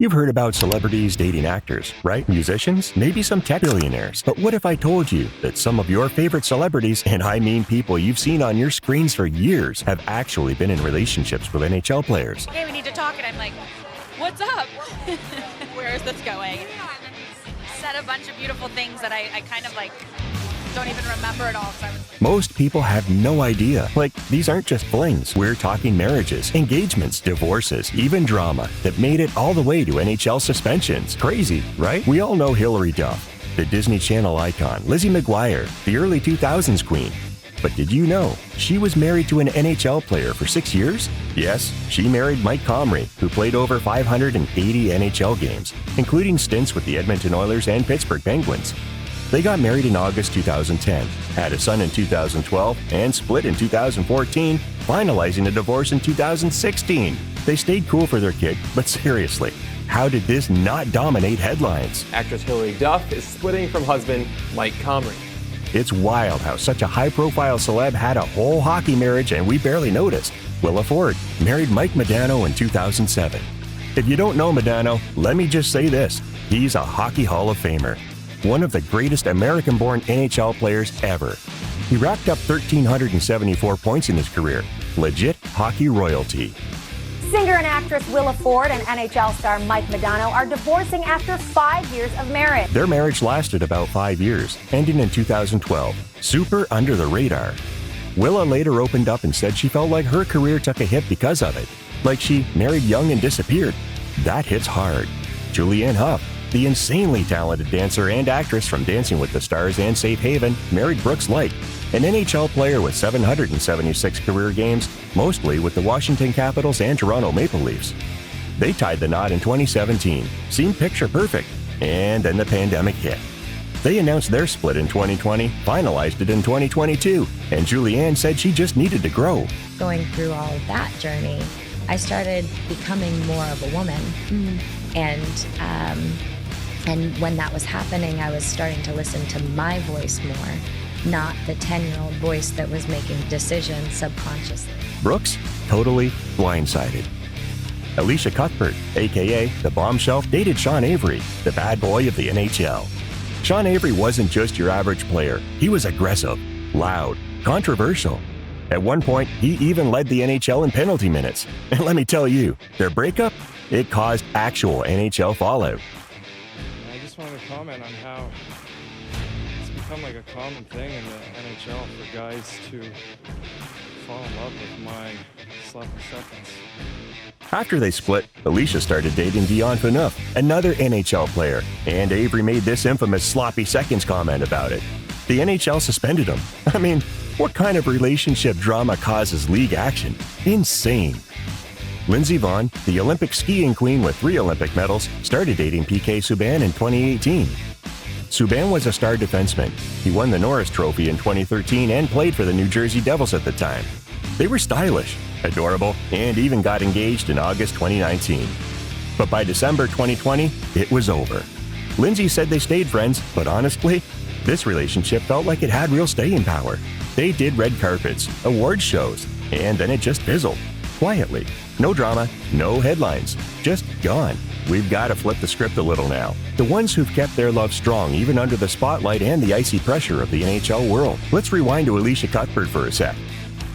You've heard about celebrities dating actors, right? Musicians, maybe some tech billionaires. But what if I told you that some of your favorite celebrities, and I mean people you've seen on your screens for years, have actually been in relationships with NHL players? Okay, we need to talk, and I'm like, what's up? Where is this going? Said a bunch of beautiful things that I kind of like don't even remember it all. Most people have no idea. Like, these aren't just flings. We're talking marriages, engagements, divorces, even drama that made it all the way to NHL suspensions. Crazy, right? We all know Hilary Duff, the Disney Channel icon, Lizzie McGuire, the early 2000s queen. But did you know she was married to an NHL player for 6 years? Yes, she married Mike Comrie, who played over 580 NHL games, including stints with the Edmonton Oilers and Pittsburgh Penguins. They got married in August 2010, had a son in 2012, and split in 2014, finalizing a divorce in 2016. They stayed cool for their kid, but seriously, how did this not dominate headlines? Actress Hilary Duff is splitting from husband Mike Comrie. It's wild how such a high-profile celeb had a whole hockey marriage and we barely noticed. Willa Ford married Mike Modano in 2007. If you don't know Modano, let me just say this. He's a Hockey Hall of Famer. One of the greatest American-born NHL players ever. He racked up 1,374 points in his career. Legit hockey royalty. Singer and actress Willa Ford and NHL star Mike Modano are divorcing after 5 years of marriage. Their marriage lasted about 5 years, ending in 2012. Super under the radar. Willa later opened up and said she felt like her career took a hit because of it. Like she married young and disappeared. That hits hard. Julianne Hough, the insanely talented dancer and actress from Dancing with the Stars and Safe Haven, married Brooks Light, an NHL player with 776 career games, mostly with the Washington Capitals and Toronto Maple Leafs. They tied the knot in 2017, seemed picture perfect, and then the pandemic hit. They announced their split in 2020, finalized it in 2022, and Julianne said she just needed to grow. Going through all of that journey, I started becoming more of a woman. And when that was happening, I was starting to listen to my voice more, not the 10-year-old voice that was making decisions subconsciously. Brooks, totally blindsided. Alicia Cuthbert, a.k.a. The Bombshell, dated Sean Avery, the bad boy of the NHL. Sean Avery wasn't just your average player. He was aggressive, loud, controversial. At one point, he even led the NHL in penalty minutes. And let me tell you, their breakup, it caused actual NHL fallout. I just wanted to comment on how it's become like a common thing in the NHL for guys to fall in love with my sloppy seconds. After they split, Alicia started dating Dion Phaneuf, another NHL player, and Avery made this infamous sloppy seconds comment about it. The NHL suspended him. I mean, what kind of relationship drama causes league action? Insane. Lindsey Vonn, the Olympic skiing queen with 3 Olympic medals, started dating PK Subban in 2018. Subban was a star defenseman. He won the Norris Trophy in 2013 and played for the New Jersey Devils at the time. They were stylish, adorable, and even got engaged in August 2019. But by December 2020, it was over. Lindsey said they stayed friends, but honestly, this relationship felt like it had real staying power. They did red carpets, award shows, and then it just fizzled. Quietly. No drama, no headlines. Just gone. We've got to flip the script a little now. The ones who've kept their love strong even under the spotlight and the icy pressure of the NHL world. Let's rewind to Alicia Cuthbert for a sec.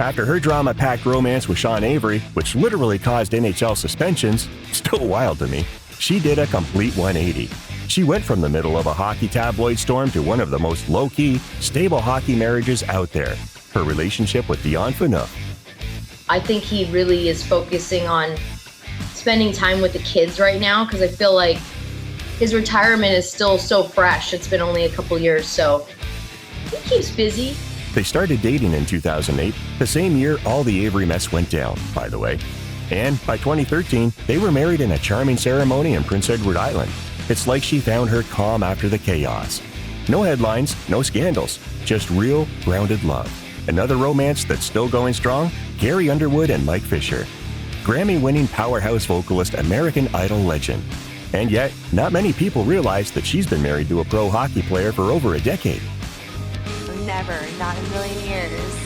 After her drama-packed romance with Sean Avery, which literally caused NHL suspensions, still wild to me, she did a complete 180. She went from the middle of a hockey tabloid storm to one of the most low-key, stable hockey marriages out there. Her relationship with Dion Phaneuf. I think he really is focusing on spending time with the kids right now because I feel like his retirement is still so fresh. It's been only a couple years, so he keeps busy. They started dating in 2008, the same year all the Avery mess went down, by the way. And by 2013, they were married in a charming ceremony in Prince Edward Island. It's like she found her calm after the chaos. No headlines, no scandals, just real, grounded love. Another romance that's still going strong? Carrie Underwood and Mike Fisher. Grammy-winning powerhouse vocalist, American Idol legend. And yet, not many people realize that she's been married to a pro hockey player for over a decade. Never, not in a million years.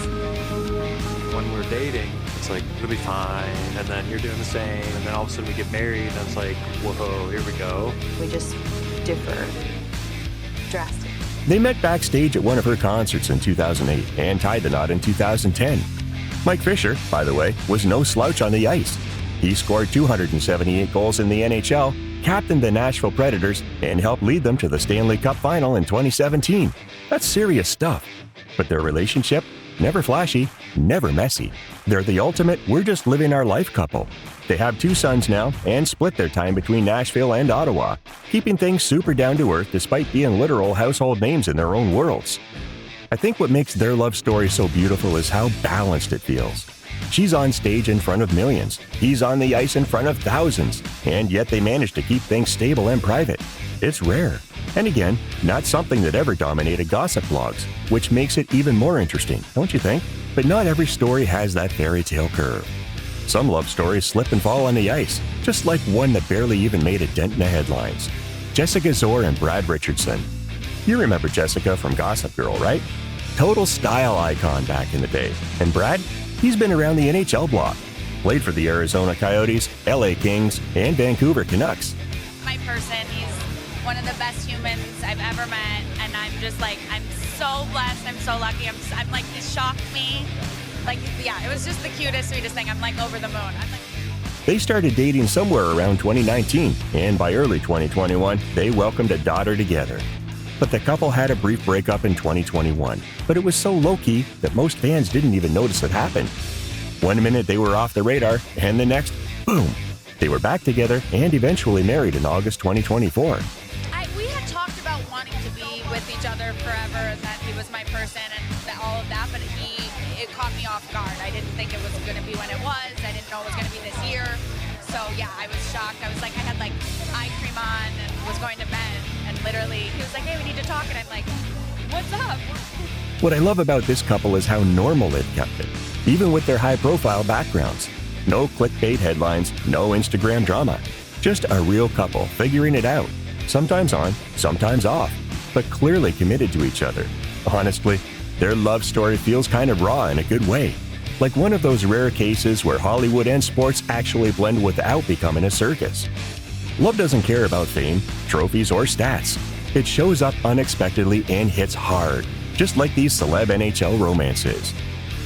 when we're dating, it's like, it'll be fine, and then you're doing the same, and then all of a sudden we get married, and it's like, whoa, here we go. We just differ drastically. They met backstage at one of her concerts in 2008 and tied the knot in 2010. Mike Fisher, by the way, was no slouch on the ice. He scored 278 goals in the NHL, captained the Nashville Predators, and helped lead them to the Stanley Cup Final in 2017. That's serious stuff. But their relationship? Never flashy, never messy. They're the ultimate we're just living our life couple. They have 2 sons now and split their time between Nashville and Ottawa, keeping things super down to earth despite being literal household names in their own worlds. I think what makes their love story so beautiful is how balanced it feels. She's on stage in front of millions, he's on the ice in front of thousands, and yet they manage to keep things stable and private. It's rare. And again, not something that ever dominated gossip blogs, which makes it even more interesting, don't you think? But not every story has that fairy tale curve. Some love stories slip and fall on the ice, just like one that barely even made a dent in the headlines. Jessica Zor and Brad Richardson. You remember Jessica from Gossip Girl, right? Total style icon back in the day. And Brad? He's been around the NHL block. Played for the Arizona Coyotes, LA Kings, and Vancouver Canucks. My person, he's one of the best humans I've ever met, and I'm just like, I'm so blessed, I'm so lucky. I'm like, he shocked me. Like, yeah, it was just the cutest, sweetest thing. I'm like over the moon. I'm like. They started dating somewhere around 2019, and by early 2021, they welcomed a daughter together. But the couple had a brief breakup in 2021, but it was so low-key that most fans didn't even notice it happened. One minute they were off the radar, and the next, boom! They were back together and eventually married in August 2024. We had talked about wanting to be with each other forever, and that he was my person and all of that, but it caught me off guard. I didn't think it was going to be when it was. I didn't know it was going to be this year. So yeah, I was shocked. I was like, I had like eye cream on and was going to bed, and literally he was like, hey, we need to talk, and I'm like, what's up? What I love about this couple is how normal they've kept it, even with their high-profile backgrounds. No clickbait headlines, no Instagram drama. Just a real couple figuring it out. Sometimes on, sometimes off, but clearly committed to each other. Honestly, their love story feels kind of raw in a good way. Like one of those rare cases where Hollywood and sports actually blend without becoming a circus. Love doesn't care about fame, trophies, or stats. It shows up unexpectedly and hits hard, just like these celeb NHL romances.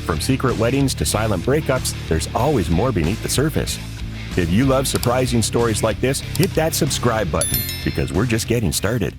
From secret weddings to silent breakups, there's always more beneath the surface. If you love surprising stories like this, hit that subscribe button, because we're just getting started.